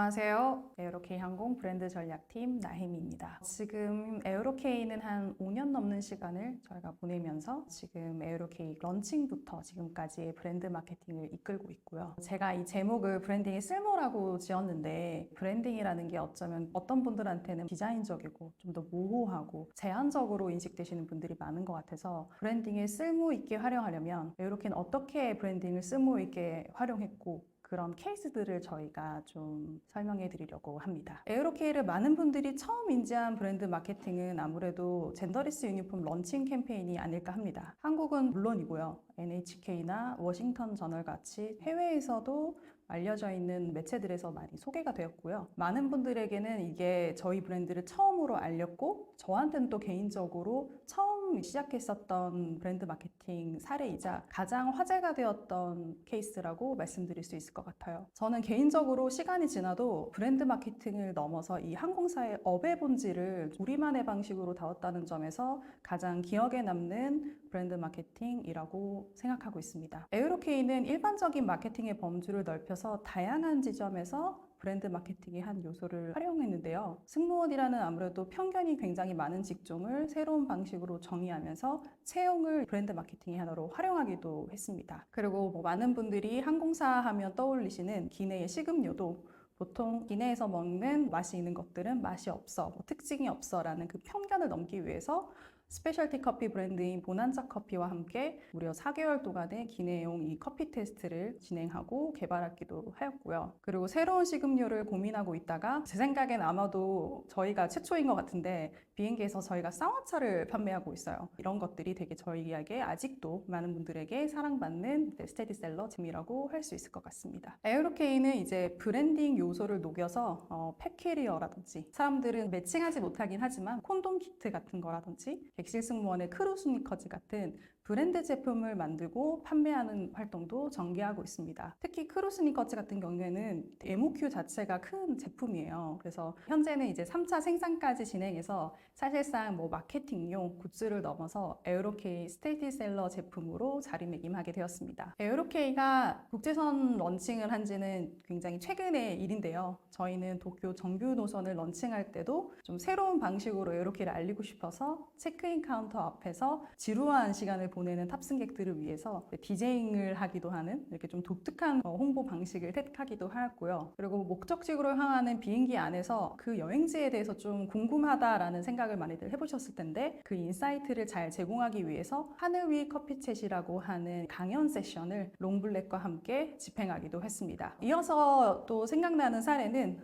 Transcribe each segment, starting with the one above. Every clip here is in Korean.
안녕하세요. 에어로케이 항공 브랜드 전략팀 나혜미입니다. 지금 에어로케이는 한 5년 넘는 시간을 저희가 보내면서 지금 에어로케이 런칭부터 지금까지의 브랜드 마케팅을 이끌고 있고요. 제가 이 제목을 브랜딩의 쓸모라고 지었는데 브랜딩이라는 게 어쩌면 어떤 분들한테는 디자인적이고 좀 더 모호하고 제한적으로 인식되시는 분들이 많은 것 같아서 브랜딩을 쓸모 있게 활용하려면 에어로케이는 어떻게 브랜딩을 쓸모 있게 활용했고 그런 케이스들을 저희가 좀 설명해 드리려고 합니다. 에어로케이를 많은 분들이 처음 인지한 브랜드 마케팅은 아무래도 젠더리스 유니폼 런칭 캠페인이 아닐까 합니다. 한국은 물론이고요. NHK나 워싱턴 저널 같이 해외에서도 알려져 있는 매체들에서 많이 소개가 되었고요. 많은 분들에게는 이게 저희 브랜드를 처음으로 알렸고 저한테는 또 개인적으로 처음 시작했었던 브랜드 마케팅 사례이자 가장 화제가 되었던 케이스라고 말씀드릴 수 있을 것 같아요. 저는 개인적으로 시간이 지나도 브랜드 마케팅을 넘어서 이 항공사의 업의 본질을 우리만의 방식으로 다뤘다는 점에서 가장 기억에 남는 브랜드 마케팅이라고 생각하고 있습니다. 에어로케이는 일반적인 마케팅의 범주를 넓혀서 다양한 지점에서 브랜드 마케팅의 한 요소를 활용했는데요. 승무원이라는 아무래도 편견이 굉장히 많은 직종을 새로운 방식으로 정의하면서 채용을 브랜드 마케팅의 하나로 활용하기도 했습니다. 그리고 많은 분들이 항공사 하면 떠올리시는 기내의 식음료도 보통 기내에서 먹는 맛이 있는 것들은 맛이 없어, 특징이 없어 라는 그 편견을 넘기 위해서 스페셜티 커피 브랜드인 보난자 커피와 함께 무려 4개월 동안의 기내용 이 커피 테스트를 진행하고 개발하기도 하였고요. 그리고 새로운 식음료를 고민하고 있다가 제 생각엔 아마도 저희가 최초인 것 같은데 비행기에서 저희가 쌍화차를 판매하고 있어요. 이런 것들이 되게 저희에게 아직도 많은 분들에게 사랑받는 스테디셀러 잼이라고 할 수 있을 것 같습니다. 에어로케이는 이제 브랜딩 요소를 녹여서 팩캐리어라든지 사람들은 매칭하지 못하긴 하지만 콘돔 키트 같은 거라든지 객실 승무원의 크루 스니커즈 같은 브랜드 제품을 만들고 판매하는 활동도 전개하고 있습니다. 특히 크루 스니커즈 같은 경우에는 MOQ 자체가 큰 제품이에요. 그래서 현재는 이제 3차 생산까지 진행해서 사실상 마케팅용 굿즈를 넘어서 에어로케이 스테디셀러 제품으로 자리매김하게 되었습니다. 에어로케이가 국제선 런칭을 한 지는 굉장히 최근의 일인데요. 저희는 도쿄 정규 노선을 런칭할 때도 좀 새로운 방식으로 에어로케이를 알리고 싶어서 체크인 카운터 앞에서 지루한 시간을 보내는 탑승객들을 위해서 디제잉을 하기도 하는 이렇게 좀 독특한 홍보 방식을 택하기도 하였고요. 그리고 목적지로 향하는 비행기 안에서 그 여행지에 대해서 좀 궁금하다라는 생각을 많이들 해보셨을 텐데 그 인사이트를 잘 제공하기 위해서 하늘 위 커피챗이라고 하는 강연 세션을 롱블랙과 함께 집행하기도 했습니다. 이어서 또 생각나는 사례는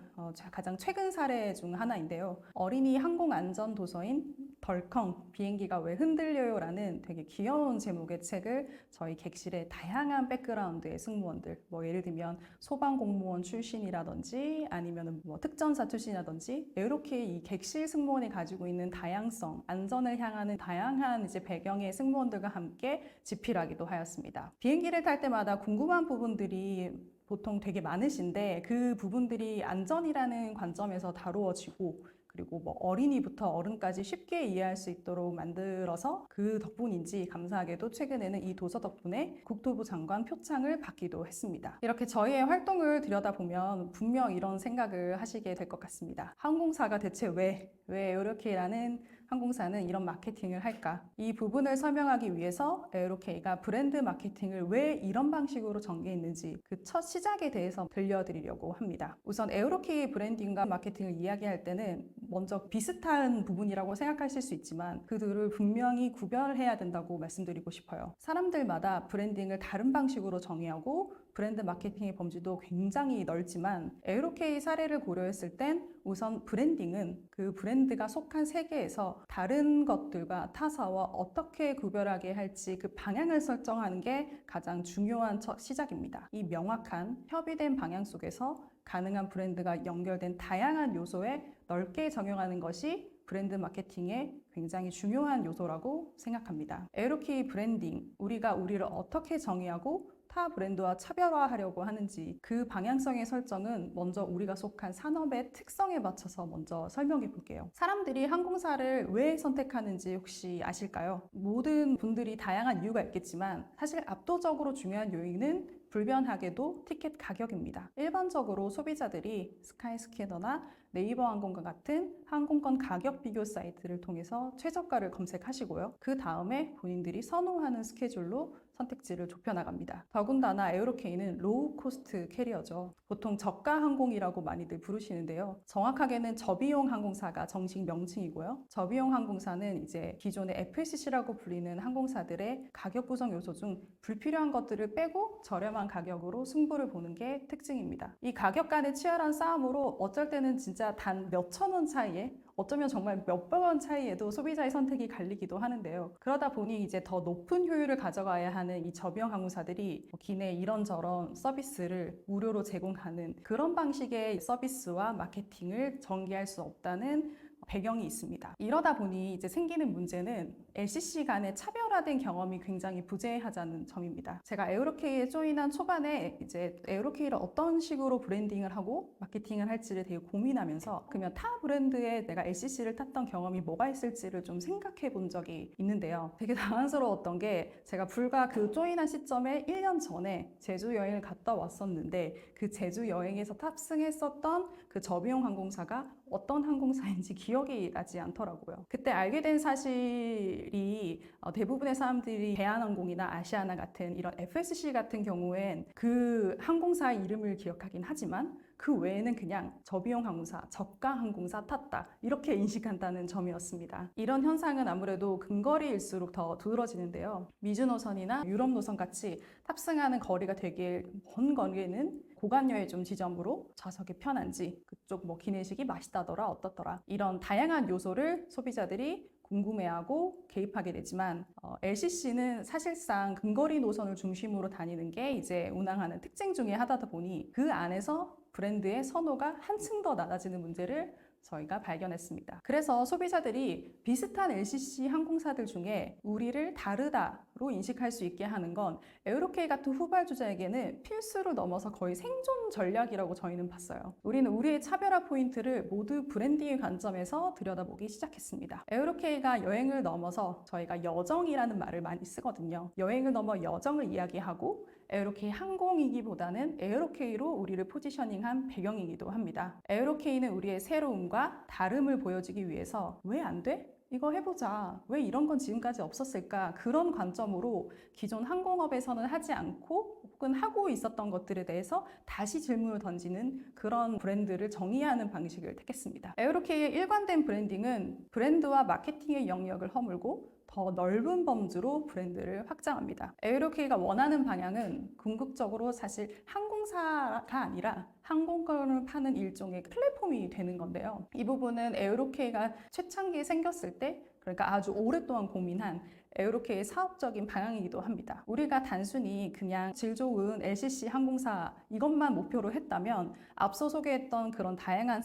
가장 최근 사례 중 하나인데요. 어린이 항공안전 도서인 덜컹 비행기가 왜 흔들려요 라는 되게 귀여운 제목의 책을 저희 객실의 다양한 백그라운드의 승무원들 예를 들면 소방공무원 출신이라든지 아니면 특전사 출신이라든지 에어로케이 이 객실 승무원이 가지고 있는 다양성 안전을 향하는 다양한 이제 배경의 승무원들과 함께 집필하기도 하였습니다. 비행기를 탈 때마다 궁금한 부분들이 보통 되게 많으신데 그 부분들이 안전이라는 관점에서 다루어지고 그리고 어린이부터 어른까지 쉽게 이해할 수 있도록 만들어서 그 덕분인지 감사하게도 최근에는 이 도서 덕분에 국토부 장관 표창을 받기도 했습니다. 이렇게 저희의 활동을 들여다보면 분명 이런 생각을 하시게 될 것 같습니다. 항공사가 대체 왜 에어로케이라는 항공사는 이런 마케팅을 할까? 이 부분을 설명하기 위해서 에어로케이가 브랜드 마케팅을 왜 이런 방식으로 전개했는지 그 첫 시작에 대해서 들려드리려고 합니다. 우선 에어로케이 브랜딩과 마케팅을 이야기할 때는 먼저 비슷한 부분이라고 생각하실 수 있지만 그들을 분명히 구별해야 된다고 말씀드리고 싶어요. 사람들마다 브랜딩을 다른 방식으로 정의하고 브랜드 마케팅의 범주도 굉장히 넓지만 에어로케이 사례를 고려했을 땐 우선 브랜딩은 그 브랜드가 속한 세계에서 다른 것들과 타사와 어떻게 구별하게 할지 그 방향을 설정하는 게 가장 중요한 첫 시작입니다. 이 명확한 협의된 방향 속에서 가능한 브랜드가 연결된 다양한 요소에 넓게 적용하는 것이 브랜드 마케팅의 굉장히 중요한 요소라고 생각합니다. 에어로케이 브랜딩, 우리가 우리를 어떻게 정의하고 타 브랜드와 차별화하려고 하는지 그 방향성의 설정은 먼저 우리가 속한 산업의 특성에 맞춰서 먼저 설명해 볼게요. 사람들이 항공사를 왜 선택하는지 혹시 아실까요? 모든 분들이 다양한 이유가 있겠지만 사실 압도적으로 중요한 요인은 불변하게도 티켓 가격입니다. 일반적으로 소비자들이 스카이스캐너나 네이버 항공과 같은 항공권 가격 비교 사이트를 통해서 최저가를 검색하시고요. 그 다음에 본인들이 선호하는 스케줄로 선택지를 좁혀나갑니다. 더군다나 에어로케이는 로우 코스트 캐리어죠. 보통 저가 항공이라고 많이들 부르시는데요. 정확하게는 저비용 항공사가 정식 명칭이고요. 저비용 항공사는 이제 기존의 FLCC라고 불리는 항공사들의 가격 구성 요소 중 불필요한 것들을 빼고 저렴한 가격으로 승부를 보는 게 특징입니다. 이 가격 간의 치열한 싸움으로 어쩔 때는 진짜 단 몇천 원 차이에, 어쩌면 정말 몇백 원 차이에도 소비자의 선택이 갈리기도 하는데요. 그러다 보니 이제 더 높은 효율을 가져가야 하는 이 저비용 항공사들이 기내 이런저런 서비스를 무료로 제공하는 그런 방식의 서비스와 마케팅을 전개할 수 없다는 배경이 있습니다. 이러다 보니 이제 생기는 문제는 LCC 간의 차별화된 경험이 굉장히 부재하자는 점입니다. 제가 에어로케이에 조인한 초반에 이제 에어로케이를 어떤 식으로 브랜딩을 하고 마케팅을 할지를 되게 고민하면서 그러면 타 브랜드에 내가 LCC를 탔던 경험이 뭐가 있을지를 좀 생각해 본 적이 있는데요. 되게 당황스러웠던 게 제가 불과 그 조인한 시점에 1년 전에 제주 여행을 갔다 왔었는데 그 제주 여행에서 탑승했었던 그 저비용 항공사가 어떤 항공사인지 기억이 나지 않더라고요. 그때 알게 된 사실이 대부분의 사람들이 대한항공이나 아시아나 같은 이런 FSC 같은 경우엔 그 항공사의 이름을 기억하긴 하지만 그 외에는 그냥 저비용 항공사, 저가 항공사 탔다 이렇게 인식한다는 점이었습니다. 이런 현상은 아무래도 근거리일수록 더 두드러지는데요. 미주 노선이나 유럽 노선 같이 탑승하는 거리가 되게 먼 거리에는 고관여의 좀 지점으로 좌석이 편한지 그쪽 뭐 기내식이 맛있다더라 어떻더라 이런 다양한 요소를 소비자들이 궁금해하고 개입하게 되지만 LCC는 사실상 근거리 노선을 중심으로 다니는 게 이제 운항하는 특징 중에 하나다 보니 그 안에서 브랜드의 선호가 한층 더 낮아지는 문제를 저희가 발견했습니다. 그래서 소비자들이 비슷한 LCC 항공사들 중에 우리를 다르다로 인식할 수 있게 하는 건 에어로케이 같은 후발주자에게는 필수로 넘어서 거의 생존 전략이라고 저희는 봤어요. 우리는 우리의 차별화 포인트를 모두 브랜딩의 관점에서 들여다보기 시작했습니다. 에어로케이가 여행을 넘어서 저희가 여정이라는 말을 많이 쓰거든요. 여행을 넘어 여정을 이야기하고 에어로케이 항공이기보다는 에어로케이로 우리를 포지셔닝한 배경이기도 합니다. 에어로케이는 우리의 새로움과 다름을 보여주기 위해서 왜 안 돼? 이거 해보자. 왜 이런 건 지금까지 없었을까? 그런 관점으로 기존 항공업에서는 하지 않고 혹은 하고 있었던 것들에 대해서 다시 질문을 던지는 그런 브랜드를 정의하는 방식을 택했습니다. 에어로케이의 일관된 브랜딩은 브랜드와 마케팅의 영역을 허물고 더 넓은 범주로 브랜드를 확장합니다. 에어로케이가 원하는 방향은 궁극적으로 사실 항공사가 아니라 항공권을 파는 일종의 플랫폼이 되는 건데요. 이 부분은 에어로케이가 최창기에 생겼을 때, 그러니까 아주 오랫동안 고민한 에어로케이의 사업적인 방향이기도 합니다. 우리가 단순히 그냥 질 좋은 LCC 항공사 이것만 목표로 했다면 앞서 소개했던 그런 다양한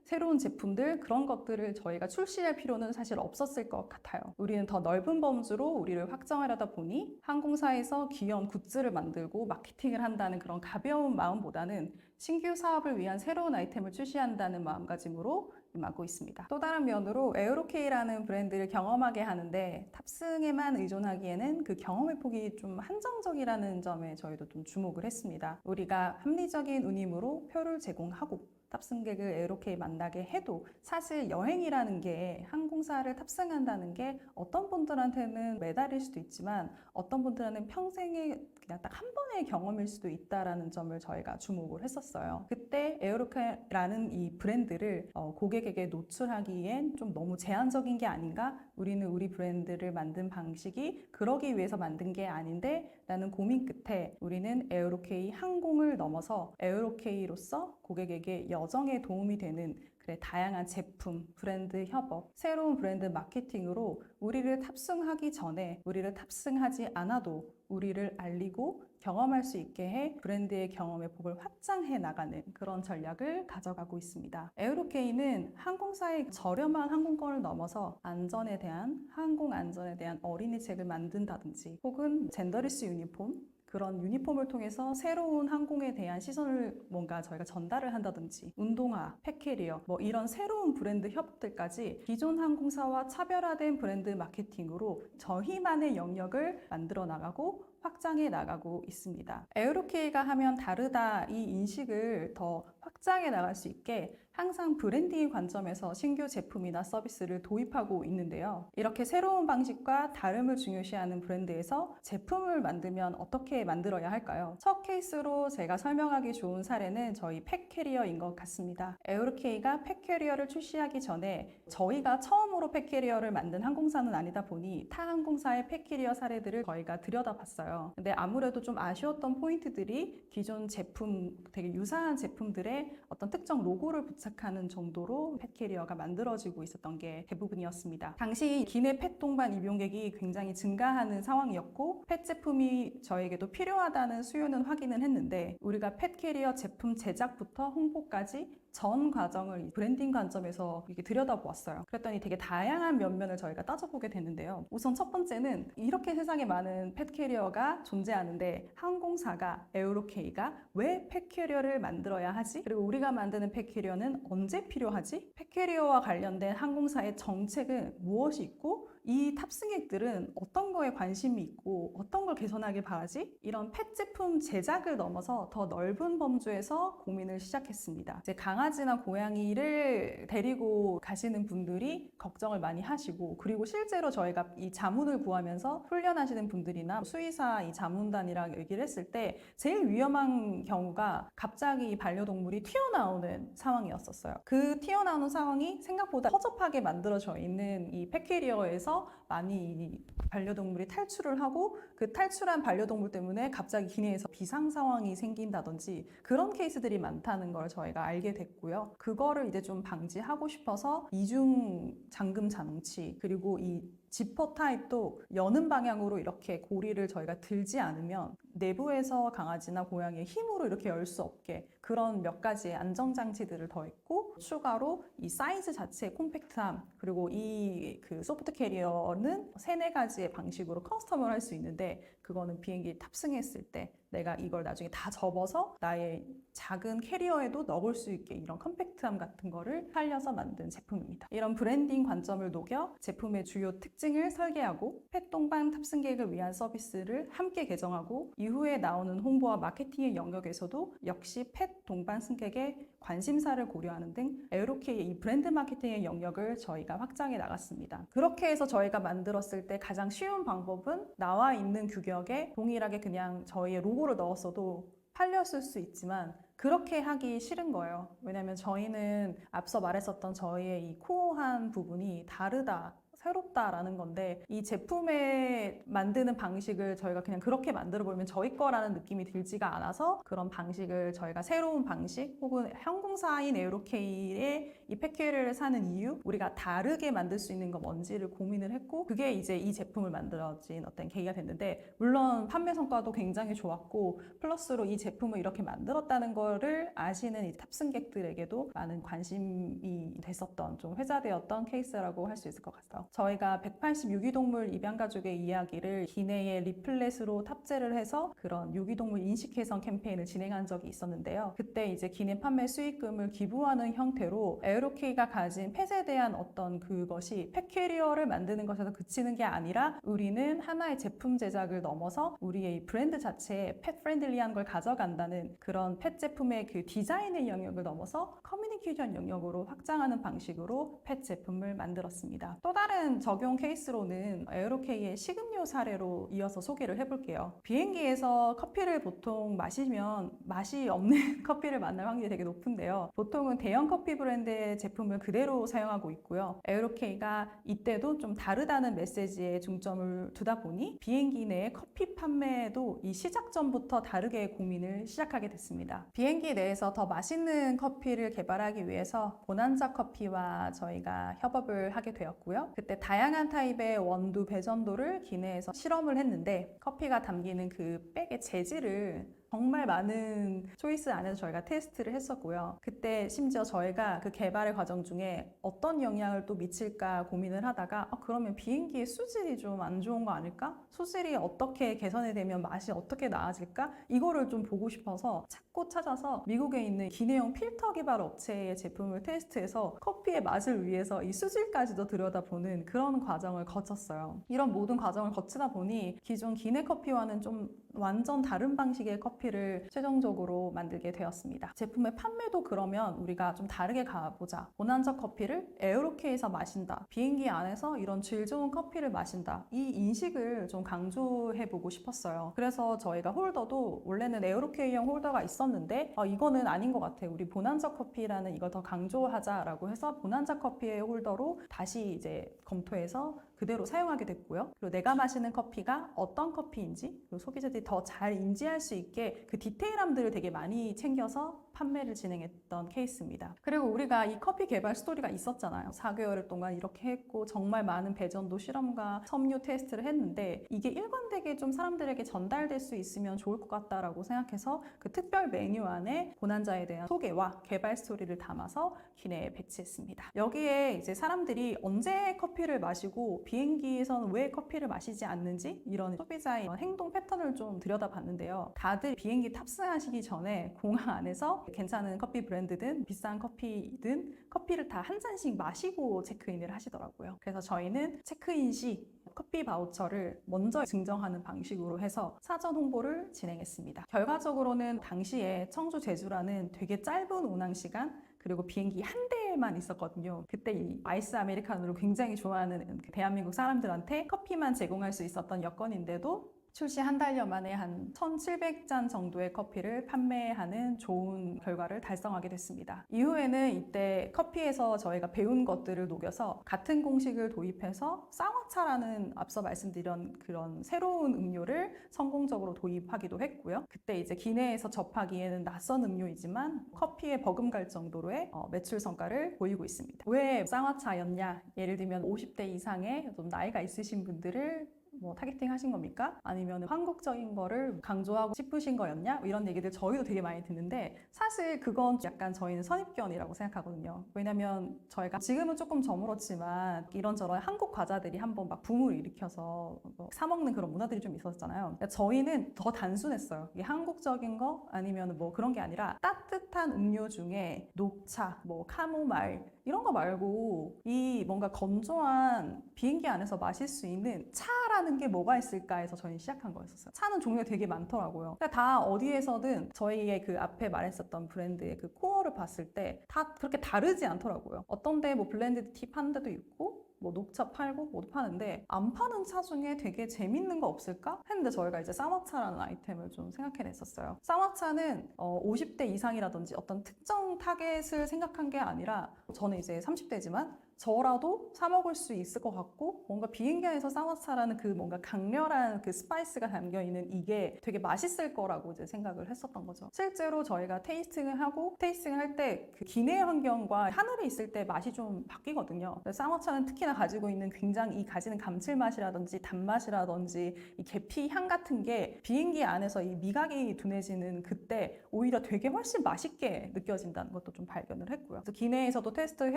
새로운 제품들 그런 것들을 저희가 출시할 필요는 사실 없었을 것 같아요. 우리는 더 넓은 범주로 우리를 확장하려다 보니 항공사에서 귀여운 굿즈를 만들고 마케팅을 한다는 그런 가벼운 마음보다는 신규 사업을 위한 새로운 아이템을 출시한다는 마음가짐으로 임하고 있습니다. 또 다른 면으로 에어로케이라는 브랜드를 경험하게 하는데 탑승에만 의존하기에는 그 경험의 폭이 좀 한정적이라는 점에 저희도 좀 주목을 했습니다. 우리가 합리적인 운임으로 표를 제공하고 탑승객을 에어로케이 만나게 해도 사실 여행이라는 게 항공사를 탑승한다는 게 어떤 분들한테는 매달일 수도 있지만 어떤 분들한테는 평생에 그냥 딱 한 번의 경험일 수도 있다라는 점을 저희가 주목을 했었어요. 그때 에어로케이라는 이 브랜드를 고객에게 노출하기엔 좀 너무 제한적인 게 아닌가? 우리는 우리 브랜드를 만든 방식이 그러기 위해서 만든 게 아닌데 라는 고민 끝에 우리는 에어로케이 항공을 넘어서 에어로케이로서 고객에게 여정에 도움이 되는 다양한 제품, 브랜드 협업, 새로운 브랜드 마케팅으로 우리를 탑승하기 전에 우리를 탑승하지 않아도 우리를 알리고 경험할 수 있게 해 브랜드의 경험의 폭을 확장해 나가는 그런 전략을 가져가고 있습니다. 에어로케이는 항공사의 저렴한 항공권을 넘어서 안전에 대한, 항공 안전에 대한 어린이책을 만든다든지 혹은 젠더리스 유니폼, 그런 유니폼을 통해서 새로운 항공에 대한 시선을 뭔가 저희가 전달을 한다든지 운동화, 팩캐리어 뭐 이런 새로운 브랜드 협업들까지 기존 항공사와 차별화된 브랜드 마케팅으로 저희만의 영역을 만들어 나가고 확장해 나가고 있습니다. 에어로케이가 하면 다르다 이 인식을 더 확장해 나갈 수 있게 항상 브랜딩 관점에서 신규 제품이나 서비스를 도입하고 있는데요. 이렇게 새로운 방식과 다름을 중요시하는 브랜드에서 제품을 만들면 어떻게 만들어야 할까요? 첫 케이스로 제가 설명하기 좋은 사례는 저희 팩캐리어인 것 같습니다. 에어로케이가 팩캐리어를 출시하기 전에 저희가 처음으로 팩캐리어를 만든 항공사는 아니다 보니 타 항공사의 팩캐리어 사례들을 저희가 들여다봤어요. 근데 아무래도 좀 아쉬웠던 포인트들이 기존 제품, 되게 유사한 제품들의 어떤 특정 로고를 부착하는 정도로 펫캐리어가 만들어지고 있었던 게 대부분이었습니다. 당시 기내 펫 동반 입용객이 굉장히 증가하는 상황이었고 펫 제품이 저에게도 필요하다는 수요는 확인은 했는데 우리가 펫캐리어 제품 제작부터 홍보까지 전 과정을 브랜딩 관점에서 이렇게 들여다보았어요. 그랬더니 되게 다양한 면면을 저희가 따져보게 됐는데요. 우선 첫 번째는 이렇게 세상에 많은 펫캐리어가 존재하는데 항공사가 에어로케이가 왜 펫캐리어를 만들어야 하지? 그리고 우리가 만드는 펫캐리어는 언제 필요하지? 펫캐리어와 관련된 항공사의 정책은 무엇이 있고 이 탑승객들은 어떤 거에 관심이 있고 어떤 걸 개선하길 바라지? 이런 펫 제품 제작을 넘어서 더 넓은 범주에서 고민을 시작했습니다. 이제 강아지나 고양이를 데리고 가시는 분들이 걱정을 많이 하시고 그리고 실제로 저희가 이 자문을 구하면서 훈련하시는 분들이나 수의사 이 자문단이랑 얘기를 했을 때 제일 위험한 경우가 갑자기 반려동물이 튀어나오는 상황이었었어요. 그 튀어나오는 상황이 생각보다 허접하게 만들어져 있는 이 펫캐리어에서 많이 반려동물이 탈출을 하고 그 탈출한 반려동물 때문에 갑자기 기내에서 비상 상황이 생긴다든지 그런 케이스들이 많다는 걸 저희가 알게 됐고요. 그거를 이제 좀 방지하고 싶어서 이중 잠금 장치 그리고 이 지퍼 타입도 여는 방향으로 이렇게 고리를 저희가 들지 않으면 내부에서 강아지나 고양이의 힘으로 이렇게 열 수 없게 그런 몇 가지의 안정장치들을 더했고 추가로 이 사이즈 자체의 콤팩트함 그리고 이 그 소프트 캐리어는 3-4가지의 방식으로 커스텀을 할 수 있는데 그거는 비행기 탑승했을 때 내가 이걸 나중에 다 접어서 나의 작은 캐리어에도 넣을 수 있게 이런 컴팩트함 같은 거를 살려서 만든 제품입니다. 이런 브랜딩 관점을 녹여 제품의 주요 특징을 설계하고 펫 동반 탑승객을 위한 서비스를 함께 개정하고 이후에 나오는 홍보와 마케팅의 영역에서도 역시 펫 동반 승객의 관심사를 고려하는 등 에어로케이의 이 브랜드 마케팅의 영역을 저희가 확장해 나갔습니다. 그렇게 해서 저희가 만들었을 때 가장 쉬운 방법은 나와 있는 규격에 동일하게 그냥 저희의 로고를 넣었어도 팔렸을 수 있지만 그렇게 하기 싫은 거예요. 왜냐하면 저희는 앞서 말했었던 저희의 이 코어한 부분이 다르다. 새롭다라는 건데 이 제품에 만드는 방식을 저희가 그냥 그렇게 만들어 보면 저희 거라는 느낌이 들지가 않아서 그런 방식을 저희가 새로운 방식 혹은 항공사인 에어로케이의 이 패키지를 사는 이유 우리가 다르게 만들 수 있는 거 뭔지를 고민을 했고 그게 이제 이 제품을 만들어진 어떤 계기가 됐는데 물론 판매 성과도 굉장히 좋았고 플러스로 이 제품을 이렇게 만들었다는 거를 아시는 이 탑승객들에게도 많은 관심이 됐었던 좀 회자되었던 케이스라고 할 수 있을 것 같아요. 저희가 180유기동물 입양가족의 이야기를 기내에 리플렛으로 탑재를 해서 그런 유기동물 인식해성 캠페인을 진행한 적이 있었는데요. 그때 이제 기내 판매 수익금을 기부하는 형태로 에어로케이가 가진 펫에 대한 어떤 그것이 펫캐리어를 만드는 것에서 그치는 게 아니라 우리는 하나의 제품 제작을 넘어서 우리의 브랜드 자체에 펫 프렌들리한 걸 가져간다는 그런 펫 제품의 그 디자인의 영역을 넘어서 커뮤니케이션 영역으로 확장하는 방식으로 펫 제품을 만들었습니다. 또 다른 적용 케이스로는 에어로케이의 식음료 사례로 이어서 소개를 해볼게요. 비행기에서 커피를 보통 마시면 맛이 없는 커피를 만날 확률이 되게 높은데요. 보통은 대형 커피 브랜드의 제품을 그대로 사용하고 있고요. 에어로케이가 이때도 좀 다르다는 메시지에 중점을 두다 보니 비행기 내의 커피 판매에도 이 시작점부터 다르게 고민을 시작하게 됐습니다. 비행기 내에서 더 맛있는 커피를 개발하기 위해서 보난자 커피와 저희가 협업을 하게 되었고요. 그때 다양한 타입의 원두 배전도를 기내에서 실험을 했는데 커피가 담기는 그 백의 재질을 정말 많은 초이스 안에서 저희가 테스트를 했었고요. 그때 심지어 저희가 그 개발의 과정 중에 어떤 영향을 또 미칠까 고민을 하다가 그러면 비행기의 수질이 좀 안 좋은 거 아닐까? 수질이 어떻게 개선이 되면 맛이 어떻게 나아질까? 이거를 좀 보고 싶어서 찾아서 미국에 있는 기내용 필터 개발 업체의 제품을 테스트해서 커피의 맛을 위해서 이 수질까지도 들여다보는 그런 과정을 거쳤어요. 이런 모든 과정을 거치다 보니 기존 기내 커피와는 좀 완전 다른 방식의 커피를 최종적으로 만들게 되었습니다. 제품의 판매도 그러면 우리가 좀 다르게 가보자. 고난적 커피를 에어로케에서 마신다. 비행기 안에서 이런 질 좋은 커피를 마신다. 이 인식을 좀 강조해보고 싶었어요. 그래서 저희가 홀더도 원래는 에어로케이형 홀더가 있었는데 이거는 아닌 것 같아. 우리 보난적 커피라는 이걸 더 강조하자라고 해서 보난적 커피의 홀더로 다시 이제 검토해서 그대로 사용하게 됐고요. 그리고 내가 마시는 커피가 어떤 커피인지 그리고 소비자들이 더 잘 인지할 수 있게 그 디테일함들을 되게 많이 챙겨서 판매를 진행했던 케이스입니다. 그리고 우리가 이 커피 개발 스토리가 있었잖아요. 4개월 동안 이렇게 했고 정말 많은 배전도 실험과 섬유 테스트를 했는데 이게 일관되게 좀 사람들에게 전달될 수 있으면 좋을 것 같다라고 생각해서 그 특별 메뉴 안에 고난자에 대한 소개와 개발 스토리를 담아서 기내에 배치했습니다. 여기에 이제 사람들이 언제 커피를 마시고 비행기에서는 왜 커피를 마시지 않는지 이런 소비자의 행동 패턴을 좀 들여다봤는데요. 다들 비행기 탑승하시기 전에 공항 안에서 괜찮은 커피 브랜드든 비싼 커피든 커피를 다 한 잔씩 마시고 체크인을 하시더라고요. 그래서 저희는 체크인 시 커피 바우처를 먼저 증정하는 방식으로 해서 사전 홍보를 진행했습니다. 결과적으로는 당시에 청주 제주라는 되게 짧은 운항 시간 그리고 비행기 한 대만 있었거든요. 그때 이 아이스 아메리카노를 굉장히 좋아하는 대한민국 사람들한테 커피만 제공할 수 있었던 여건인데도 출시 한 달여 만에 한 1,700잔 정도의 커피를 판매하는 좋은 결과를 달성하게 됐습니다. 이후에는 이때 커피에서 저희가 배운 것들을 녹여서 같은 공식을 도입해서 쌍화차라는 앞서 말씀드린 그런 새로운 음료를 성공적으로 도입하기도 했고요. 그때 이제 기내에서 접하기에는 낯선 음료이지만 커피에 버금갈 정도로의 매출 성과를 보이고 있습니다. 왜 쌍화차였냐? 예를 들면 50대 이상의 좀 나이가 있으신 분들을 타겟팅 하신 겁니까? 아니면 한국적인 거를 강조하고 싶으신 거였냐? 이런 얘기들 저희도 되게 많이 듣는데 사실 그건 약간 저희는 선입견이라고 생각하거든요. 왜냐면 저희가 지금은 조금 저물었지만 이런저런 한국 과자들이 한번 막 붐을 일으켜서 사 먹는 그런 문화들이 좀 있었잖아요. 저희는 더 단순했어요. 이게 한국적인 거 아니면 그런 게 아니라 따뜻한 음료 중에 녹차, 카모마일 이런 거 말고 이 뭔가 건조한 비행기 안에서 마실 수 있는 차라는 게 뭐가 있을까 해서 저희는 시작한 거였어요. 차는 종류가 되게 많더라고요. 그러니까 다 어디에서든 저희의 그 앞에 말했었던 브랜드의 그 코어를 봤을 때 다 그렇게 다르지 않더라고요. 어떤 데 블렌디드 티 파는 데도 있고 녹차 팔고 뭐도 파는데 안 파는 차 중에 되게 재밌는 거 없을까? 했는데 저희가 이제 쌍화차라는 아이템을 좀 생각해냈었어요. 쌍화차는 50대 이상이라든지 어떤 특정 타겟을 생각한 게 아니라 저는 이제 30대지만 저라도 사 먹을 수 있을 것 같고 뭔가 비행기 안에서 쌍화차라는 그 뭔가 강렬한 그 스파이스가 담겨있는 이게 되게 맛있을 거라고 이제 생각을 했었던 거죠. 실제로 저희가 테이스팅을 할 때 그 기내 환경과 하늘에 있을 때 맛이 좀 바뀌거든요. 쌍화차는 특히나 가지고 있는 굉장히 가지는 감칠맛이라든지 단맛이라든지 이 계피 향 같은 게 비행기 안에서 이 미각이 둔해지는 그때 오히려 되게 훨씬 맛있게 느껴진다는 것도 좀 발견을 했고요. 그래서 기내에서도 테스트를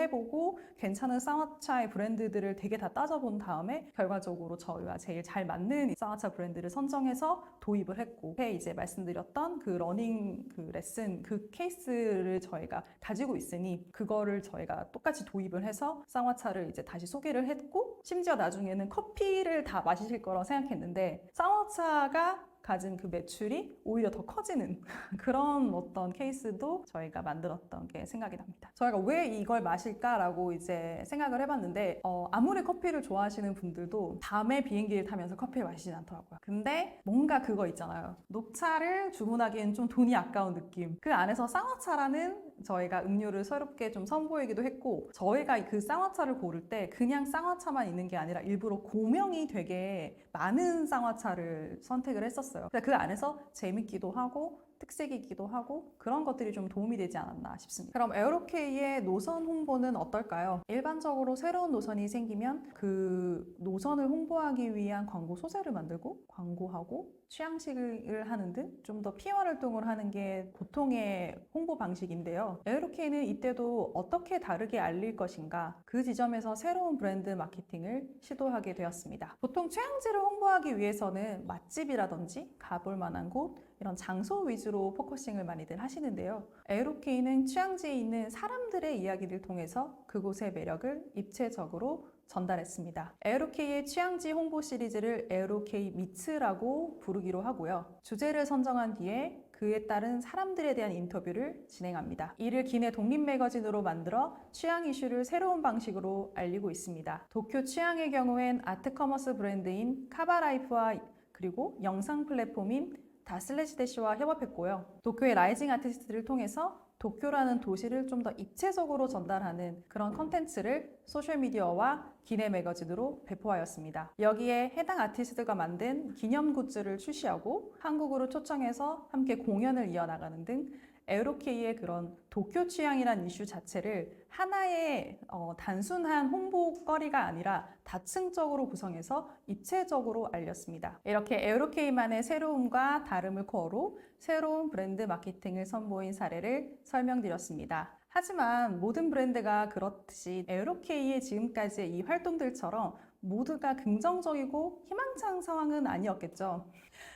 해보고 괜찮은 쌍화차의 브랜드들을 되게 다 따져본 다음에 결과적으로 저희와 제일 잘 맞는 쌍화차 브랜드를 선정해서 도입을 했고 이제 말씀드렸던 그 러닝 그 레슨 그 케이스를 저희가 가지고 있으니 그거를 저희가 똑같이 도입을 해서 쌍화차를 이제 다시 소개를 했고 심지어 나중에는 커피를 다 마시실 거라고 생각했는데 쌍화차가 가진 그 매출이 오히려 더 커지는 그런 어떤 케이스도 저희가 만들었던 게 생각이 납니다. 저희가 왜 이걸 마실까라고 이제 생각을 해봤는데 아무리 커피를 좋아하시는 분들도 밤에 비행기를 타면서 커피를 마시진 않더라고요. 근데 뭔가 그거 있잖아요. 녹차를 주문하기엔 좀 돈이 아까운 느낌. 그 안에서 쌍화차라는 저희가 음료를 새롭게 좀 선보이기도 했고 저희가 그 쌍화차를 고를 때 그냥 쌍화차만 있는 게 아니라 일부러 고명이 되게 많은 쌍화차를 선택을 했었어요. 그 안에서 재밌기도 하고 특색이기도 하고 그런 것들이 좀 도움이 되지 않았나 싶습니다. 그럼 에어로케이의 노선 홍보는 어떨까요? 일반적으로 새로운 노선이 생기면 그 노선을 홍보하기 위한 광고 소재를 만들고 광고하고 취향식을 하는 등 좀 더 PR 활동을 하는 게 보통의 홍보 방식인데요. 에어로케이는 이때도 어떻게 다르게 알릴 것인가 그 지점에서 새로운 브랜드 마케팅을 시도하게 되었습니다. 보통 취향지를 홍보하기 위해서는 맛집이라든지 가볼 만한 곳 이런 장소 위주로 포커싱을 많이들 하시는데요. 에어로케이는 취향지에 있는 사람들의 이야기를 통해서 그곳의 매력을 입체적으로 전달했습니다. 에어로케이의 취향지 홍보 시리즈를 에어로케이 미츠라고 부르기로 하고요. 주제를 선정한 뒤에 그에 따른 사람들에 대한 인터뷰를 진행합니다. 이를 기내 독립 매거진으로 만들어 취향 이슈를 새로운 방식으로 알리고 있습니다. 도쿄 취향의 경우엔 아트 커머스 브랜드인 카바라이프와 그리고 영상 플랫폼인 다슬래시대시와 협업했고요. 도쿄의 라이징 아티스트들을 통해서 도쿄라는 도시를 좀 더 입체적으로 전달하는 그런 컨텐츠를 소셜미디어와 기내 매거진으로 배포하였습니다. 여기에 해당 아티스트가 만든 기념 굿즈를 출시하고 한국으로 초청해서 함께 공연을 이어나가는 등 에어로케이의 그런 도쿄 취향이란 이슈 자체를 하나의 단순한 홍보거리가 아니라 다층적으로 구성해서 입체적으로 알렸습니다. 이렇게 에어로케이만의 새로움과 다름을 코어로 새로운 브랜드 마케팅을 선보인 사례를 설명드렸습니다. 하지만 모든 브랜드가 그렇듯이 에어로케이의 지금까지의 이 활동들처럼 모두가 긍정적이고 희망찬 상황은 아니었겠죠.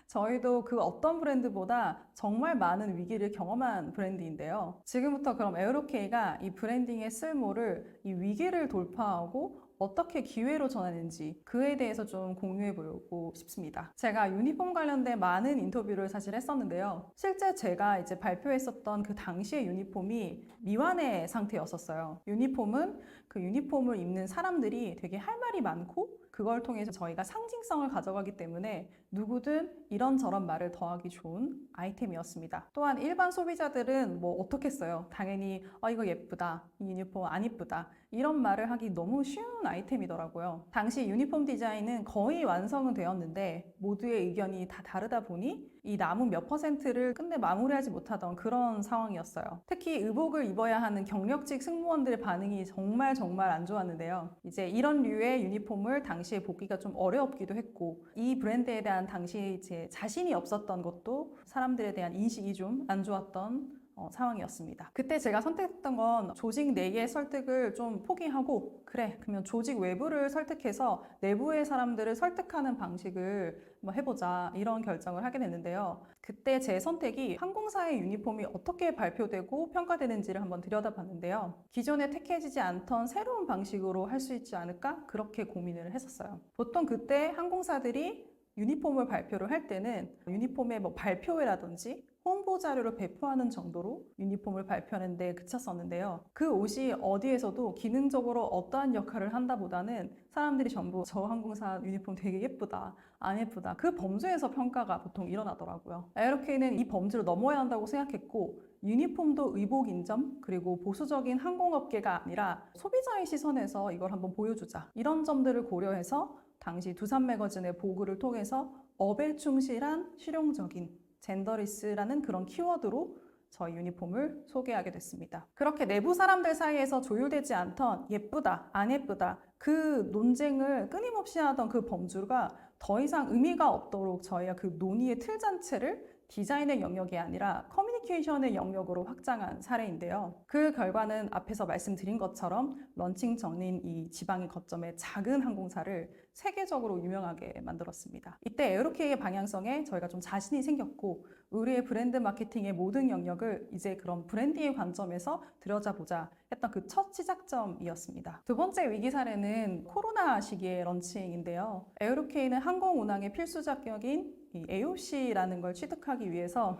저희도 그 어떤 브랜드보다 정말 많은 위기를 경험한 브랜드인데요. 지금부터 그럼 에어로케이가 이 브랜딩의 쓸모를 이 위기를 돌파하고 어떻게 기회로 전하는지 그에 대해서 좀 공유해 보고 싶습니다. 제가 유니폼 관련된 많은 인터뷰를 사실 했었는데요. 실제 제가 이제 발표했었던 그 당시의 유니폼이 미완의 상태였었어요. 유니폼은 그 유니폼을 입는 사람들이 되게 할 말이 많고 그걸 통해서 저희가 상징성을 가져가기 때문에 누구든 이런저런 말을 더하기 좋은 아이템이었습니다. 또한 일반 소비자들은 뭐 어떻겠어요? 당연히 이거 예쁘다, 이 유니폼 안 예쁘다 이런 말을 하기 너무 쉬운 아이템이더라고요. 당시 유니폼 디자인은 거의 완성은 되었는데 모두의 의견이 다 다르다 보니 이 남은 몇 퍼센트를 끝내 마무리하지 못하던 그런 상황이었어요. 특히 의복을 입어야 하는 경력직 승무원들의 반응이 정말 안 좋았는데요. 이제 이런 류의 유니폼을 당시에 보기가 좀 어렵기도 했고 이 브랜드에 대한 당시 제 자신이 없었던 것도 사람들에 대한 인식이 좀 안 좋았던 상황이었습니다. 그때 제가 선택했던 건 조직 내의 설득을 좀 포기하고 그래 그러면 조직 외부를 설득해서 내부의 사람들을 설득하는 방식을 해보자 이런 결정을 하게 됐는데요. 그때 제 선택이 항공사의 유니폼이 어떻게 발표되고 평가되는지를 한번 들여다봤는데요. 기존에 택해지지 않던 새로운 방식으로 할 수 있지 않을까 그렇게 고민을 했었어요. 보통 그때 항공사들이 유니폼을 발표를 할 때는 유니폼의 발표회라든지 홍보 자료를 배포하는 정도로 유니폼을 발표하는 데 그쳤었는데요. 그 옷이 어디에서도 기능적으로 어떠한 역할을 한다보다는 사람들이 전부 저 항공사 유니폼 되게 예쁘다, 안 예쁘다 그 범주에서 평가가 보통 일어나더라고요. 에어로케이는 이 범주를 넘어야 한다고 생각했고 유니폼도 의복 인정 그리고 보수적인 항공업계가 아니라 소비자의 시선에서 이걸 한번 보여주자 이런 점들을 고려해서 당시 두산 매거진의 보고를 통해서 업에 충실한 실용적인 젠더리스라는 그런 키워드로 저희 유니폼을 소개하게 됐습니다. 그렇게 내부 사람들 사이에서 조율되지 않던 예쁘다, 안 예쁘다 그 논쟁을 끊임없이 하던 그 범주가 더 이상 의미가 없도록 저희가 그 논의의 틀 자체를 디자인의 영역이 아니라 커뮤니케이션의 영역으로 확장한 사례인데요. 그 결과는 앞에서 말씀드린 것처럼 런칭 전인 이 지방의 거점의 작은 항공사를 세계적으로 유명하게 만들었습니다. 이때 에어로케이의 방향성에 저희가 좀 자신이 생겼고 우리의 브랜드 마케팅의 모든 영역을 이제 그런 브랜딩의 관점에서 들여다보자 했던 그 첫 시작점이었습니다. 두 번째 위기 사례는 코로나 시기의 런칭인데요. 에어로케이는 항공 운항의 필수 자격인 이 AOC라는 걸 취득하기 위해서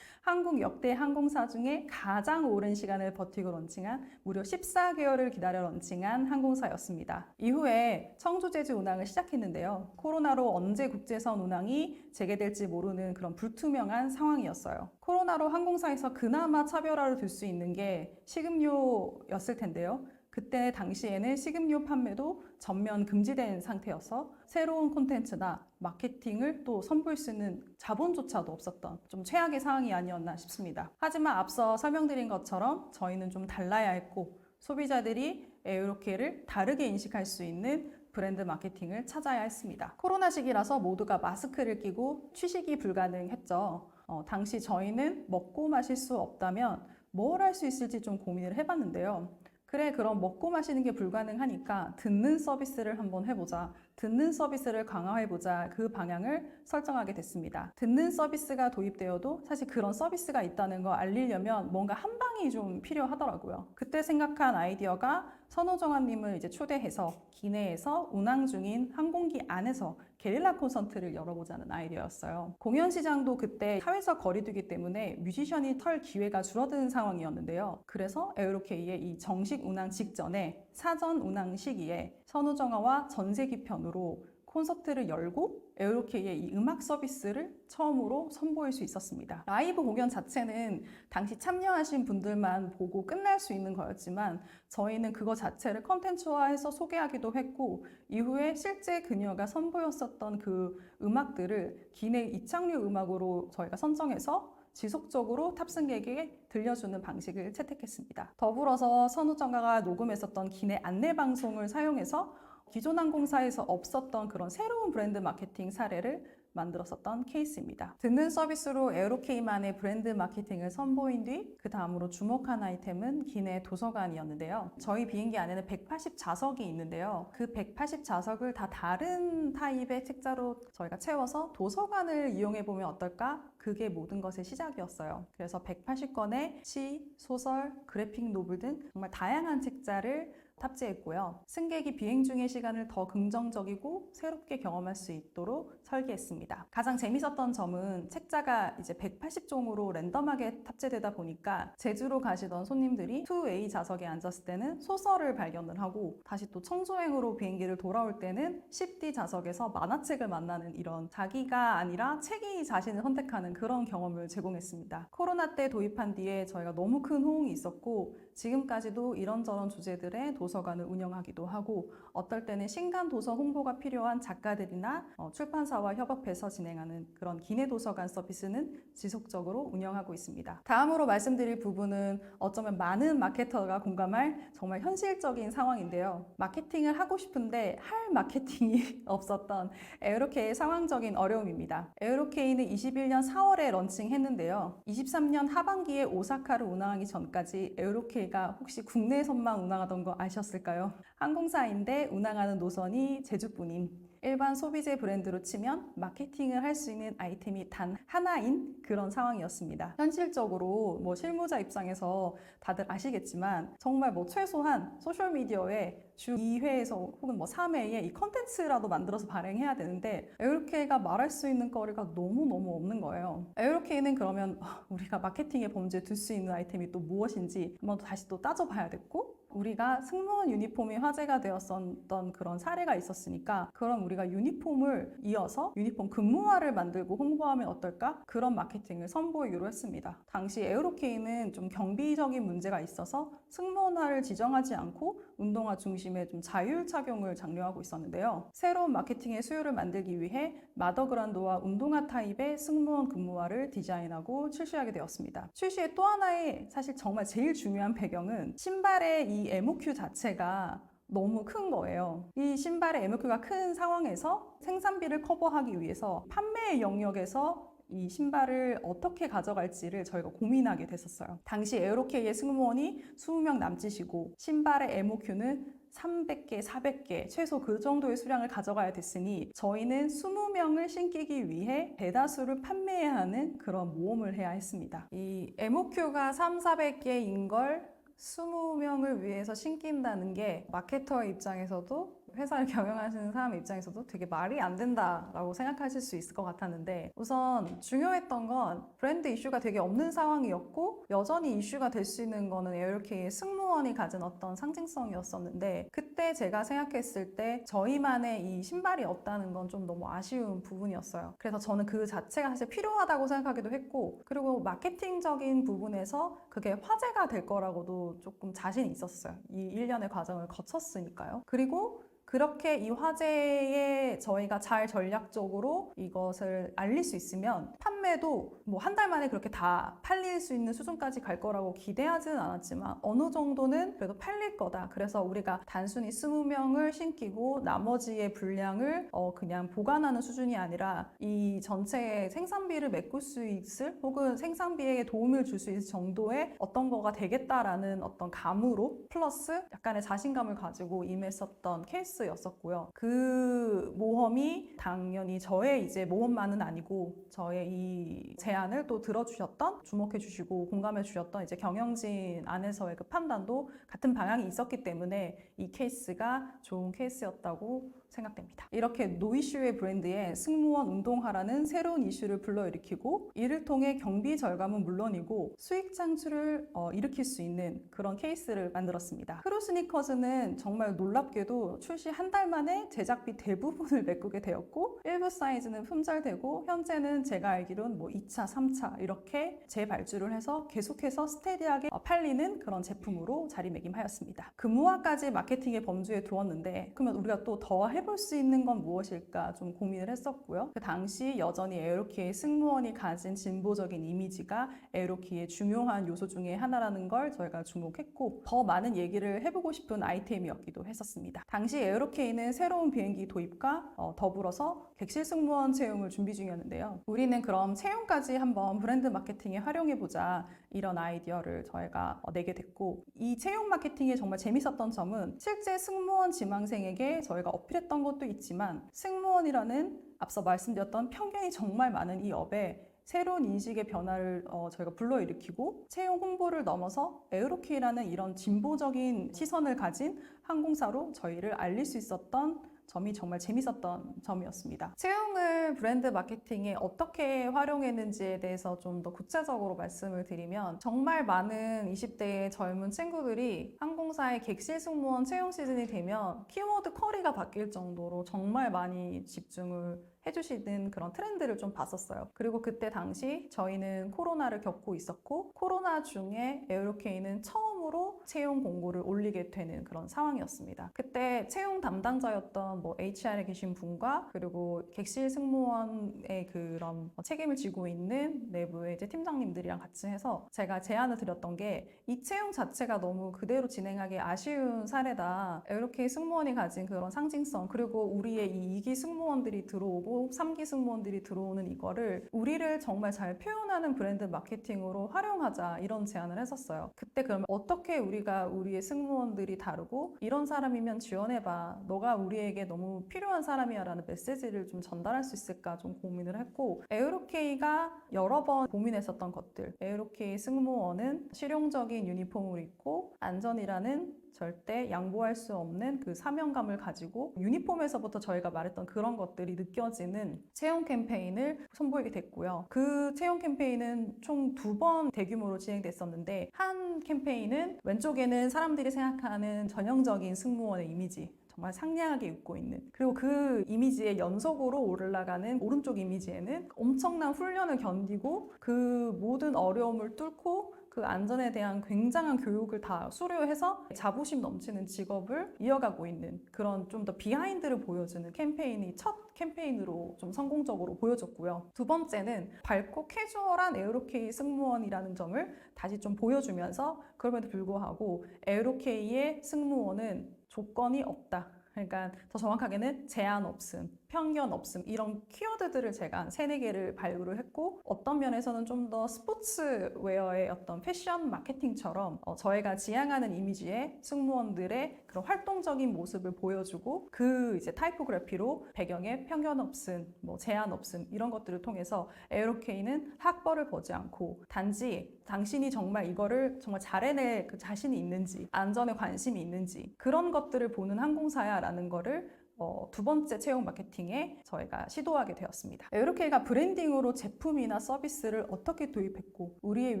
한국 역대 항공사 중에 가장 오랜 시간을 버티고 런칭한 무려 14개월을 기다려 런칭한 항공사였습니다. 이후에 청주 제주 운항을 시작했는데요. 코로나로 언제 국제선 운항이 재개될지 모르는 그런 불투명한 상황이었어요. 코로나로 항공사에서 그나마 차별화를 둘 수 있는 게 식음료였을 텐데요. 그때 당시에는 식음료 판매도 전면 금지된 상태여서 새로운 콘텐츠나 마케팅을 또 선보일 수 있는 자본조차도 없었던 좀 최악의 상황이 아니었나 싶습니다. 하지만 앞서 설명드린 것처럼 저희는 좀 달라야 했고 소비자들이 에어로케이를 다르게 인식할 수 있는 브랜드 마케팅을 찾아야 했습니다. 코로나 시기라서 모두가 마스크를 끼고 취식이 불가능했죠. 당시 저희는 먹고 마실 수 없다면 뭘 할 수 있을지 좀 고민을 해봤는데요. 그래, 그럼 먹고 마시는 게 불가능하니까 듣는 서비스를 한번 해보자. 듣는 서비스를 강화해보자. 그 방향을 설정하게 됐습니다. 듣는 서비스가 도입되어도 사실 그런 서비스가 있다는 거 알리려면 뭔가 한 방이 좀 필요하더라고요. 그때 생각한 아이디어가 선호정아님을 이제 초대해서 기내에서 운항 중인 항공기 안에서 게릴라 콘서트를 열어보자는 아이디어였어요. 공연 시장도 그때 사회적 거리두기 때문에 뮤지션이 털 기회가 줄어드는 상황이었는데요. 그래서 에어로케이의 이 정식 운항 직전에 사전 운항 시기에 선우정아와 전세기 편으로 콘서트를 열고 에어로케이의 이 음악 서비스를 처음으로 선보일 수 있었습니다. 라이브 공연 자체는 당시 참여하신 분들만 보고 끝날 수 있는 거였지만 저희는 그거 자체를 컨텐츠화해서 소개하기도 했고 이후에 실제 그녀가 선보였었던 그 음악들을 기내 입장료 음악으로 저희가 선정해서 지속적으로 탑승객에게 들려주는 방식을 채택했습니다. 더불어서 선우정아가 녹음했었던 기내 안내 방송을 사용해서 기존 항공사에서 없었던 그런 새로운 브랜드 마케팅 사례를 만들었었던 케이스입니다. 듣는 서비스로 에어로케이만의 브랜드 마케팅을 선보인 뒤 그 다음으로 주목한 아이템은 기내 도서관이었는데요. 저희 비행기 안에는 180좌석이 있는데요. 그 180좌석을 다 다른 타입의 책자로 저희가 채워서 도서관을 이용해보면 어떨까? 그게 모든 것의 시작이었어요. 그래서 180권의 시, 소설, 그래픽 노블 등 정말 다양한 책자를 탑재했고요. 승객이 비행 중의 시간을 더 긍정적이고 새롭게 경험할 수 있도록 설계했습니다. 가장 재밌었던 점은 책자가 이제 180종으로 랜덤하게 탑재되다 보니까 제주로 가시던 손님들이 2A 좌석에 앉았을 때는 소설을 발견을 하고 다시 또 청소행으로 비행기를 돌아올 때는 10D 좌석에서 만화책을 만나는 이런 자기가 아니라 책이 자신을 선택하는 그런 경험을 제공했습니다. 코로나 때 도입한 뒤에 저희가 너무 큰 호응이 있었고 지금까지도 이런저런 주제들의 도서관을 운영하기도 하고 어떨 때는 신간 도서 홍보가 필요한 작가들이나 출판사와 협업해서 진행하는 그런 기내 도서관 서비스는 지속적으로 운영하고 있습니다. 다음으로 말씀드릴 부분은 어쩌면 많은 마케터가 공감할 정말 현실적인 상황인데요. 마케팅을 하고 싶은데 할 마케팅이 없었던 에어로케이의 상황적인 어려움입니다. 에어로케이는 21년 4월에 런칭했는데요. 23년 하반기에 오사카를 운항하기 전까지 에어로케이가 혹시 국내선만 운항하던 거 아셨을까요? 항공사인데 운항하는 노선이 제주뿐인 일반 소비재 브랜드로 치면 마케팅을 할 수 있는 아이템이 단 하나인 그런 상황이었습니다. 현실적으로 실무자 입장에서 다들 아시겠지만 정말 최소한 소셜미디어에 주 2회에서 혹은 3회에 이 컨텐츠라도 만들어서 발행해야 되는데 에어로케이가 말할 수 있는 거리가 너무너무 없는 거예요. 에어로케이는 그러면 우리가 마케팅의 범주에 둘 수 있는 아이템이 또 무엇인지 한번 다시 또 따져봐야 됐고 우리가 승무원 유니폼이 화제가 되었었던 그런 사례가 있었으니까 그럼 우리가 유니폼을 이어서 유니폼 근무화를 만들고 홍보하면 어떨까? 그런 마케팅을 선보이기로 했습니다. 당시 에어로케이는 좀 경비적인 문제가 있어서 승무원화를 지정하지 않고 운동화 중심의 좀 자율 착용을 장려하고 있었는데요. 새로운 마케팅의 수요를 만들기 위해 마더그란도와 운동화 타입의 승무원 근무화를 디자인하고 출시하게 되었습니다. 출시의 또 하나의 사실 정말 제일 중요한 배경은 신발의 이 MOQ 자체가 너무 큰 거예요. 이 신발의 MOQ가 큰 상황에서 생산비를 커버하기 위해서 판매의 영역에서 이 신발을 어떻게 가져갈지를 저희가 고민하게 됐었어요. 당시 에어로케이의 승무원이 20명 남짓이고 신발의 MOQ는 300개, 400개 최소 그 정도의 수량을 가져가야 됐으니 저희는 20명을 신기기 위해 대다수를 판매해야 하는 그런 모험을 해야 했습니다. 이 MOQ가 300~400개인 걸 20명을 위해서 신긴다는 게 마케터의 입장에서도 회사를 경영하시는 사람 입장에서도 되게 말이 안 된다라고 생각하실 수 있을 것 같았는데, 우선 중요했던 건 브랜드 이슈가 되게 없는 상황이었고 여전히 이슈가 될 수 있는 거는 에어로케이의 승무원이 가진 어떤 상징성이었었는데, 그때 제가 생각했을 때 저희만의 이 신발이 없다는 건 좀 너무 아쉬운 부분이었어요. 그래서 저는 그 자체가 사실 필요하다고 생각하기도 했고, 그리고 마케팅적인 부분에서 그게 화제가 될 거라고도 조금 자신이 있었어요. 이 1년의 과정을 거쳤으니까요. 그리고 그렇게 이 화제에 저희가 잘 전략적으로 이것을 알릴 수 있으면 판매도 뭐 한 달 만에 그렇게 다 팔릴 수 있는 수준까지 갈 거라고 기대하지는 않았지만 어느 정도는 그래도 팔릴 거다. 그래서 우리가 단순히 20명을 신기고 나머지의 분량을 그냥 보관하는 수준이 아니라 이 전체의 생산비를 메꿀 수 있을, 혹은 생산비에 도움을 줄 수 있을 정도의 어떤 거가 되겠다라는 어떤 감으로 플러스 약간의 자신감을 가지고 임했었던 케이스였었고요. 그 모험이 당연히 저의 이제 모험만은 아니고 저의 이 제안을 또 들어주셨던, 주목해 주시고 공감해 주셨던 이제 경영진 안에서의 그 판단도 같은 방향이 있었기 때문에 이 케이스가 좋은 케이스였다고 생각됩니다. 이렇게 노이슈의 브랜드에 승무원 운동하라는 새로운 이슈를 불러일으키고, 이를 통해 경비 절감은 물론이고 수익 창출을 일으킬 수 있는 그런 케이스를 만들었습니다. 크루스니커즈는 정말 놀랍게도 출시 한 달 만에 제작비 대부분을 메꾸게 되었고, 일부 사이즈는 품절되고 현재는 제가 알기로는 뭐 2차, 3차 이렇게 재발주를 해서 계속해서 스테디하게 팔리는 그런 제품으로 자리매김하였습니다. 금호화까지 마케팅의 범주에 두었는데, 그러면 우리가 또 더 해볼 수 있는 건 무엇일까 좀 고민을 했었고요. 그 당시 여전히 에어로키의 승무원이 가진 진보적인 이미지가 에어로키의 중요한 요소 중에 하나라는 걸 저희가 주목했고, 더 많은 얘기를 해보고 싶은 아이템이었기도 했었습니다. 당시 에어로케이는 새로운 비행기 도입과 더불어서 객실 승무원 채용을 준비 중이었는데요. 우리는 그럼 채용까지 한번 브랜드 마케팅에 활용해보자, 이런 아이디어를 저희가 내게 됐고, 이 채용 마케팅이 정말 재밌었던 점은 실제 승무원 지망생에게 저희가 어필했던 것도 있지만, 승무원이라는 앞서 말씀드렸던 편견이 정말 많은 이 업에 새로운 인식의 변화를 저희가 불러일으키고, 채용 홍보를 넘어서 에어로케이라는 이런 진보적인 시선을 가진 항공사로 저희를 알릴 수 있었던 점이 정말 재밌었던 점이었습니다. 채용을 브랜드 마케팅에 어떻게 활용했는지에 대해서 좀 더 구체적으로 말씀을 드리면, 정말 많은 20대의 젊은 친구들이 항공사의 객실 승무원 채용 시즌이 되면 키워드 쿼리가 바뀔 정도로 정말 많이 집중을 해주시는 그런 트렌드를 좀 봤었어요. 그리고 그때 당시 저희는 코로나를 겪고 있었고, 코로나 중에 에어로케이는 처음으로 채용 공고를 올리게 되는 그런 상황이었습니다. 그때 채용 담당자였던 뭐 HR에 계신 분과, 그리고 객실 승무원의 그런 책임을 지고 있는 내부의 이제 팀장님들이랑 같이 해서 제가 제안을 드렸던 게, 이 채용 자체가 너무 그대로 진행하기 아쉬운 사례다. 에어로케이 승무원이 가진 그런 상징성, 그리고 우리의 이 2기 승무원들이 들어오고 3기 승무원들이 들어오는 이거를 우리를 정말 잘 표현하는 브랜드 마케팅으로 활용하자, 이런 제안을 했었어요. 그때 그러면 어떻게 우리가 우리의 승무원들이 다르고 이런 사람이면 지원해봐, 너가 우리에게 너무 필요한 사람이야 라는 메시지를 좀 전달할 수 있을까 좀 고민을 했고, 에어로케이가 여러 번 고민했었던 것들, 에어로케이 승무원은 실용적인 유니폼을 입고 안전이라는 절대 양보할 수 없는 그 사명감을 가지고, 유니폼에서부터 저희가 말했던 그런 것들이 느껴지는 채용 캠페인을 선보이게 됐고요. 그 채용 캠페인은 총 2번 대규모로 진행됐었는데, 한 캠페인은 왼쪽에는 사람들이 생각하는 전형적인 승무원의 이미지, 정말 상냥하게 웃고 있는, 그리고 그 이미지의 연속으로 올라가는 오른쪽 이미지에는 엄청난 훈련을 견디고 그 모든 어려움을 뚫고 그 안전에 대한 굉장한 교육을 다 수료해서 자부심 넘치는 직업을 이어가고 있는 그런 좀 더 비하인드를 보여주는 캠페인이 첫 캠페인으로 좀 성공적으로 보여졌고요. 2번째는 밝고 캐주얼한 에어로케이 승무원이라는 점을 다시 좀 보여주면서, 그럼에도 불구하고 에어로케이의 승무원은 조건이 없다, 그러니까 더 정확하게는 제한 없음, 편견 없음 이런 키워드들을 제가 한 3-4개를 발굴을 했고 어떤 면에서는 좀 더 스포츠웨어의 어떤 패션 마케팅처럼 저희가 지향하는 이미지의 승무원들의 그런 활동적인 모습을 보여주고 그 이제 타이포그래피로 배경에 편견 없음, 뭐 제한 없음 이런 것들을 통해서 에어로케이는 학벌을 보지 않고 단지 당신이 정말 이거를 정말 잘 해낼 그 자신이 있는지 안전에 관심이 있는지 그런 것들을 보는 항공사야 라는 거를 2번째 채용 마케팅에 저희가 시도하게 되었습니다. 에어로케이가 브랜딩으로 제품이나 서비스를 어떻게 도입했고 우리의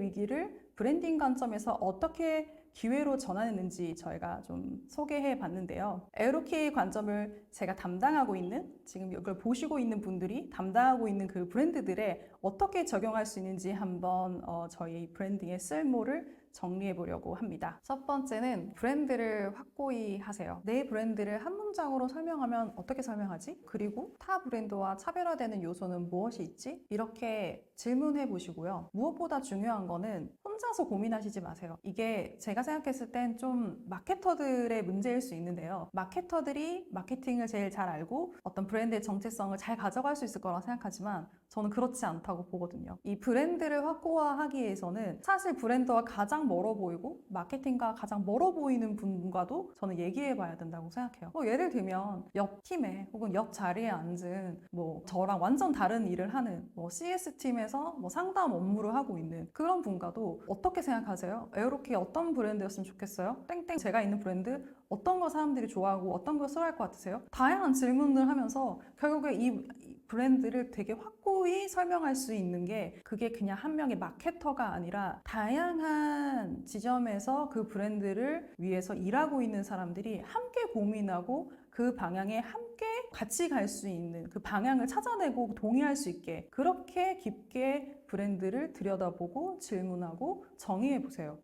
위기를 브랜딩 관점에서 어떻게 기회로 전환했는지 저희가 좀 소개해 봤는데요. 에어로케이 관점을 제가 담당하고 있는 지금 이걸 보시고 있는 분들이 담당하고 있는 그 브랜드들에 어떻게 적용할 수 있는지 한번 저희 브랜딩의 쓸모를 정리해 보려고 합니다. 첫 번째는 브랜드를 확고히 하세요. 내 브랜드를 한 문장으로 설명하면 어떻게 설명하지? 그리고 타 브랜드와 차별화되는 요소는 무엇이 있지? 이렇게 질문해 보시고요. 무엇보다 중요한 거는 혼자서 고민하시지 마세요. 이게 제가 생각했을 땐 좀 마케터들의 문제일 수 있는데요. 마케터들이 마케팅을 제일 잘 알고 어떤 브랜드의 정체성을 잘 가져갈 수 있을 거라 생각하지만 저는 그렇지 않다고 보거든요. 이 브랜드를 확고화하기 위해서는 사실 브랜드와 가장 멀어 보이고 마케팅과 가장 멀어 보이는 분과도 저는 얘기해 봐야 된다고 생각해요. 예를 들면 옆 팀에 혹은 옆 자리에 앉은 저랑 완전 다른 일을 하는 CS팀에서 상담 업무를 하고 있는 그런 분과도 어떻게 생각하세요? 에어로케이 어떤 브랜드였으면 좋겠어요? 땡땡 제가 있는 브랜드 어떤 거 사람들이 좋아하고 어떤 거 싫어할 것 같으세요? 다양한 질문을 하면서 결국에 이 브랜드를 되게 확고히 설명할 수 있는 게 그게 그냥 한 명의 마케터가 아니라 다양한 지점에서 그 브랜드를 위해서 일하고 있는 사람들이 함께 고민하고 그 방향에 함께 같이 갈 수 있는 그 방향을 찾아내고 동의할 수 있게 그렇게 깊게 브랜드를 들여다보고 질문하고 정의해 보세요.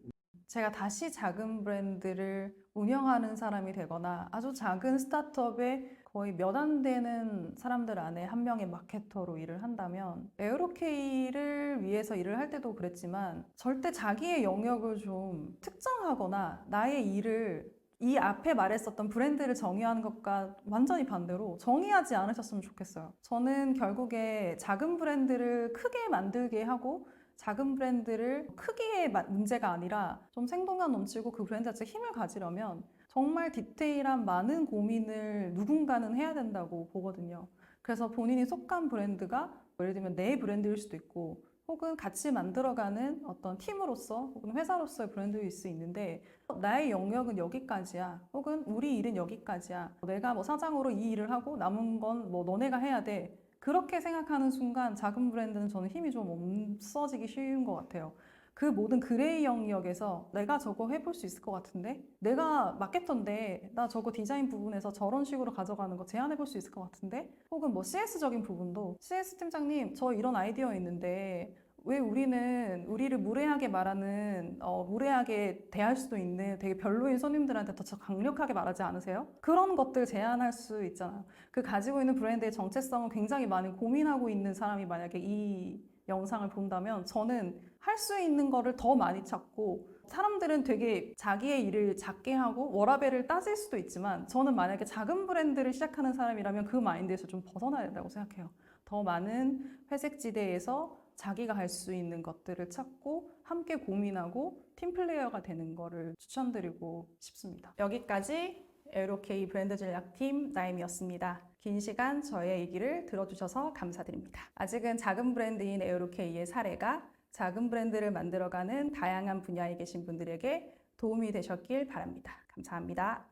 제가 다시 작은 브랜드를 운영하는 사람이 되거나 아주 작은 스타트업에 거의 몇 안 되는 사람들 안에 한 명의 마케터로 일을 한다면 에어로케이를 위해서 일을 할 때도 그랬지만 절대 자기의 영역을 좀 특정하거나 나의 일을 이 앞에 말했었던 브랜드를 정의하는 것과 완전히 반대로 정의하지 않으셨으면 좋겠어요. 저는 결국에 작은 브랜드를 크게 만들게 하고 작은 브랜드를 크기의 문제가 아니라 좀 생동감 넘치고 그 브랜드 자체에 힘을 가지려면 정말 디테일한 많은 고민을 누군가는 해야 된다고 보거든요. 그래서 본인이 속한 브랜드가 예를 들면 내 브랜드일 수도 있고 혹은 같이 만들어가는 어떤 팀으로서 혹은 회사로서의 브랜드일 수 있는데 나의 영역은 여기까지야 혹은 우리 일은 여기까지야 내가 사장으로 이 일을 하고 남은 건 너네가 해야 돼 그렇게 생각하는 순간 작은 브랜드는 저는 힘이 좀 없어지기 쉬운 것 같아요. 그 모든 그레이 영역에서 내가 저거 해볼 수 있을 것 같은데? 내가 마케터인데 나 저거 디자인 부분에서 저런 식으로 가져가는 거 제안해볼 수 있을 것 같은데? 혹은 CS적인 부분도 CS 팀장님 저 이런 아이디어 있는데 왜 우리는 우리를 무례하게 말하는 무례하게 대할 수도 있는 되게 별로인 손님들한테 더 강력하게 말하지 않으세요? 그런 것들 제안할 수 있잖아요. 그 가지고 있는 브랜드의 정체성을 굉장히 많이 고민하고 있는 사람이 만약에 이 영상을 본다면 저는 할 수 있는 거를 더 많이 찾고 사람들은 되게 자기의 일을 작게 하고 워라밸을 따질 수도 있지만 저는 만약에 작은 브랜드를 시작하는 사람이라면 그 마인드에서 좀 벗어나야 된다고 생각해요. 더 많은 회색지대에서 자기가 할 수 있는 것들을 찾고 함께 고민하고 팀플레이어가 되는 거를 추천드리고 싶습니다. 여기까지 에어로케이 브랜드 전략팀 나임이었습니다. 긴 시간 저의 얘기를 들어주셔서 감사드립니다. 아직은 작은 브랜드인 에어로케이의 사례가 작은 브랜드를 만들어가는 다양한 분야에 계신 분들에게 도움이 되셨길 바랍니다. 감사합니다.